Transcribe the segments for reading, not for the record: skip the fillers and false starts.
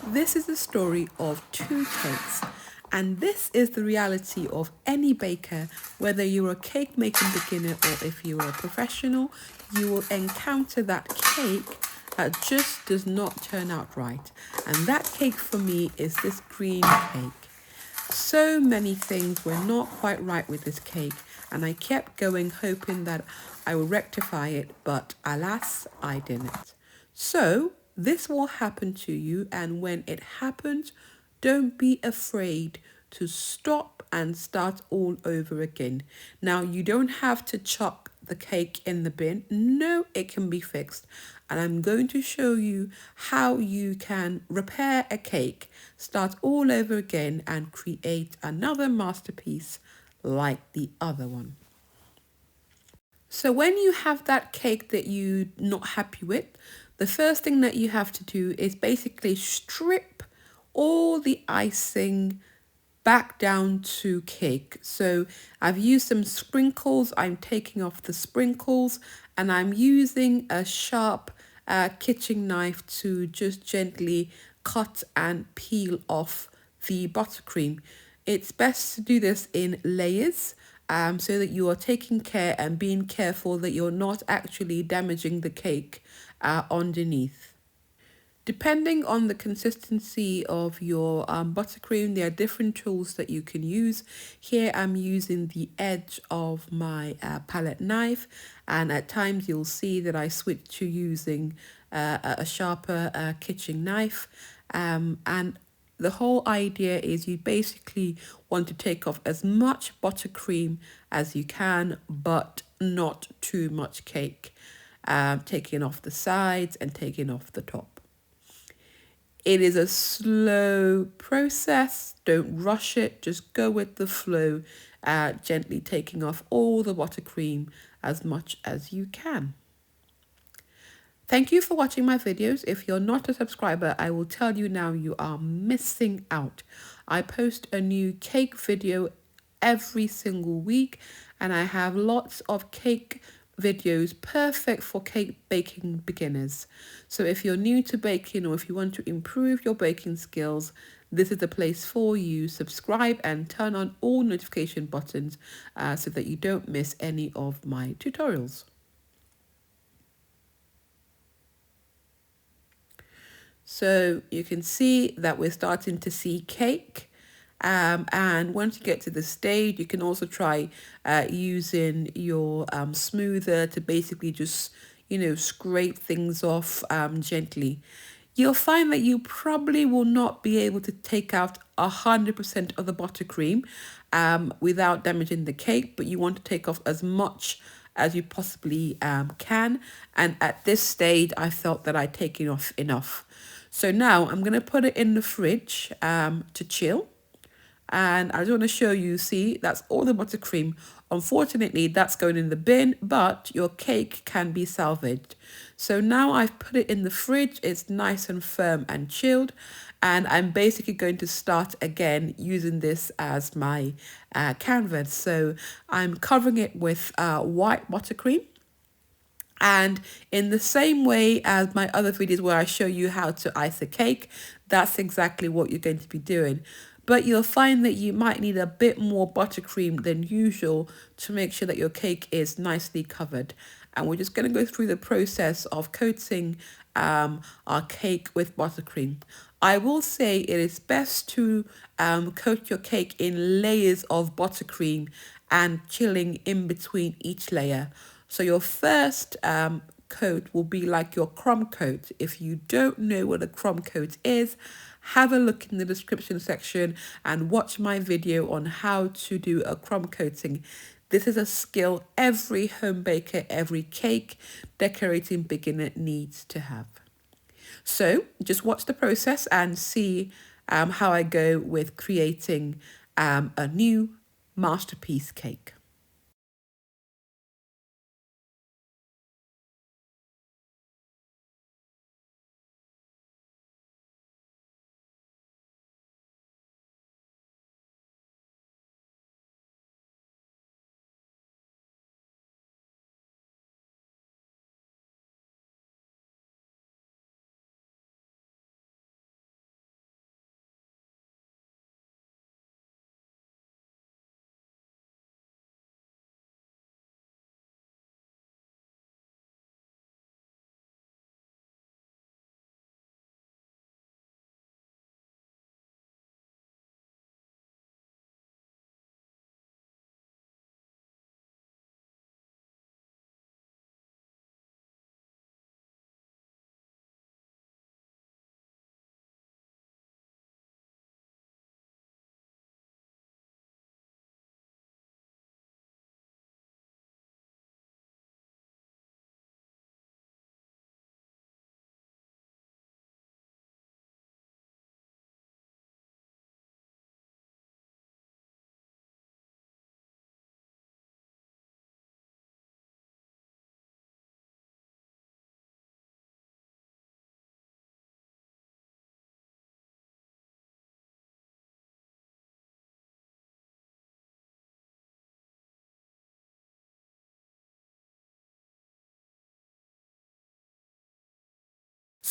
This is the story of two cakes, and this is the reality of any baker, whether you're a cake making beginner or if you're a professional. You will encounter that cake that just does not turn out right. And that cake for me is this green cake. So many things were not quite right with this cake, and I kept going hoping that I would rectify it, but alas, I didn't. So this will happen to you, and when it happens, don't be afraid to stop and start all over again. Now, you don't have to chuck the cake in the bin. No, it can be fixed. And I'm going to show you how you can repair a cake, start all over again, and create another masterpiece like the other one. So when you have that cake that you're not happy with, the first thing that you have to do is basically strip all the icing back down to cake. So I've used some sprinkles. I'm taking off the sprinkles, and I'm using a sharp kitchen knife to just gently cut and peel off the buttercream. It's best to do this in layers, so that you are taking care and being careful that you're not actually damaging the cake underneath. Depending on the consistency of your buttercream, there are different tools that you can use. Here I'm using the edge of my palette knife, and at times you'll see that I switch to using a sharper kitchen knife. And the whole idea is you basically want to take off as much buttercream as you can, but not too much cake. Taking off the sides and taking off the top. It is a slow process. Don't rush it. Just go with the flow, gently taking off all the buttercream as much as you can. Thank you for watching my videos. If you're not a subscriber, I will tell you now, you are missing out. I post a new cake video every single week, and I have lots of cake videos perfect for cake baking beginners. So if you're new to baking or if you want to improve your baking skills, this is the place for you. Subscribe and turn on all notification buttons so that you don't miss any of my tutorials. So you can see that we're starting to see cake. And once you get to the stage, you can also try using your smoother to basically just, scrape things off gently. You'll find that you probably will not be able to take out 100% of the buttercream without damaging the cake, but you want to take off as much as you possibly can. And at this stage, I felt that I'd taken off enough. So now I'm going to put it in the fridge to chill. And I just want to show you, see, that's all the buttercream. Unfortunately, that's going in the bin, but your cake can be salvaged. So now I've put it in the fridge. It's nice and firm and chilled. And I'm basically going to start again using this as my canvas. So I'm covering it with white buttercream. And in the same way as my other videos where I show you how to ice a cake, that's exactly what you're going to be doing. But you'll find that you might need a bit more buttercream than usual to make sure that your cake is nicely covered. And we're just going to go through the process of coating our cake with buttercream. I will say it is best to coat your cake in layers of buttercream and chilling in between each layer. So your first coat will be like your crumb coat. If you don't know what a crumb coat is, have a look in the description section and watch my video on how to do a crumb coating. This is a skill every home baker, every cake decorating beginner needs to have. So just watch the process and see how I go with creating a new masterpiece cake.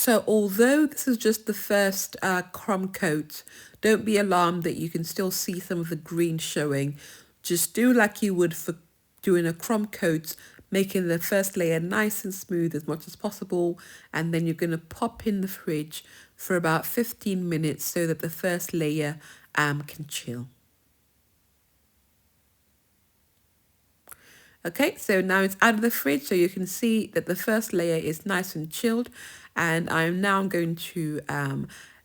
So although this is just the first crumb coat, don't be alarmed that you can still see some of the green showing. Just do like you would for doing a crumb coat, making the first layer nice and smooth as much as possible. And then you're going to pop in the fridge for about 15 minutes so that the first layer can chill. Okay, so now it's out of the fridge, so you can see that the first layer is nice and chilled, and I'm now going to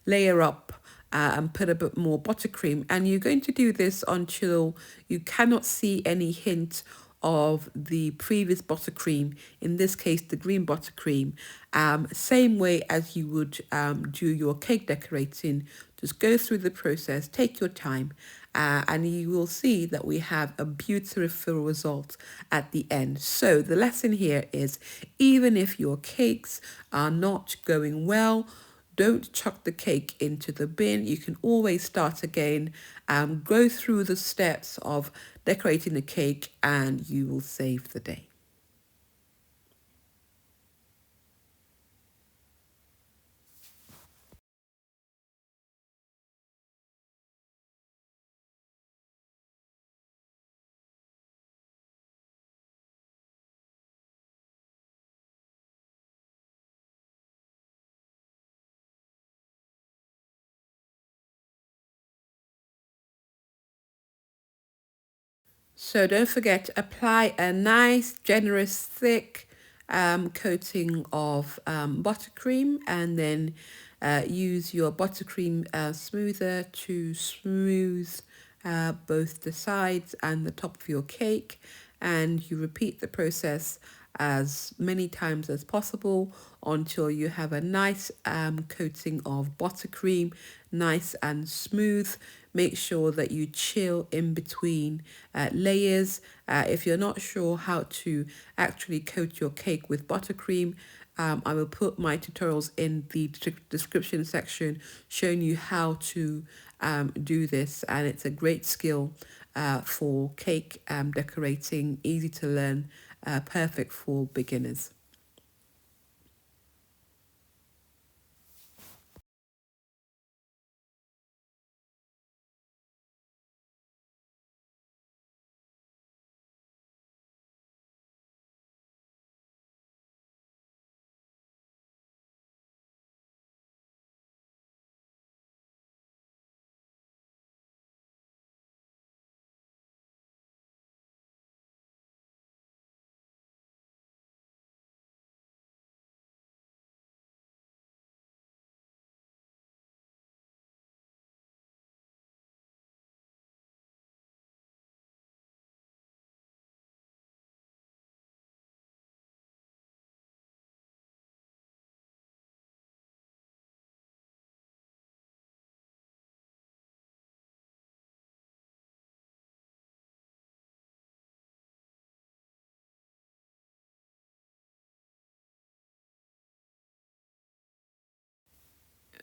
layer up and put a bit more buttercream, and you're going to do this until you cannot see any hint of the previous buttercream, in this case the green buttercream. Same way as you would do your cake decorating. Just go through the process, take your time, and you will see that we have a beautiful result at the end. So the lesson here is, even if your cakes are not going well, don't chuck the cake into the bin. You can always start again, go through the steps of decorating the cake, and you will save the day. So don't forget, apply a nice, generous, thick coating of buttercream, and then use your buttercream smoother to smooth both the sides and the top of your cake. And you repeat the process as many times as possible until you have a nice coating of buttercream, nice and smooth. Make sure that you chill in between layers. If you're not sure how to actually coat your cake with buttercream, I will put my tutorials in the description section showing you how to do this, and it's a great skill for cake decorating, easy to learn, perfect for beginners.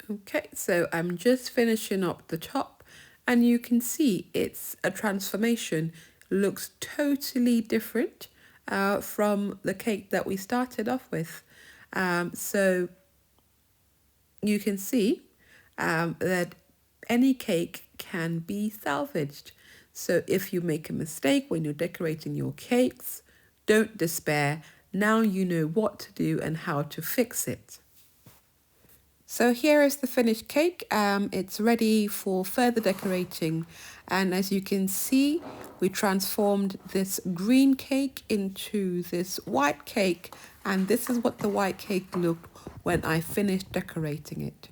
Okay, so I'm just finishing up the top, and you can see it's a transformation. Looks totally different from the cake that we started off with. So you can see that any cake can be salvaged. So if you make a mistake when you're decorating your cakes, don't despair. Now you know what to do and how to fix it. So here is the finished cake. It's ready for further decorating. And as you can see, we transformed this green cake into this white cake. And this is what the white cake looked when I finished decorating it.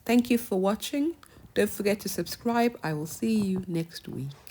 Thank you for watching. Don't forget to subscribe. I will see you next week.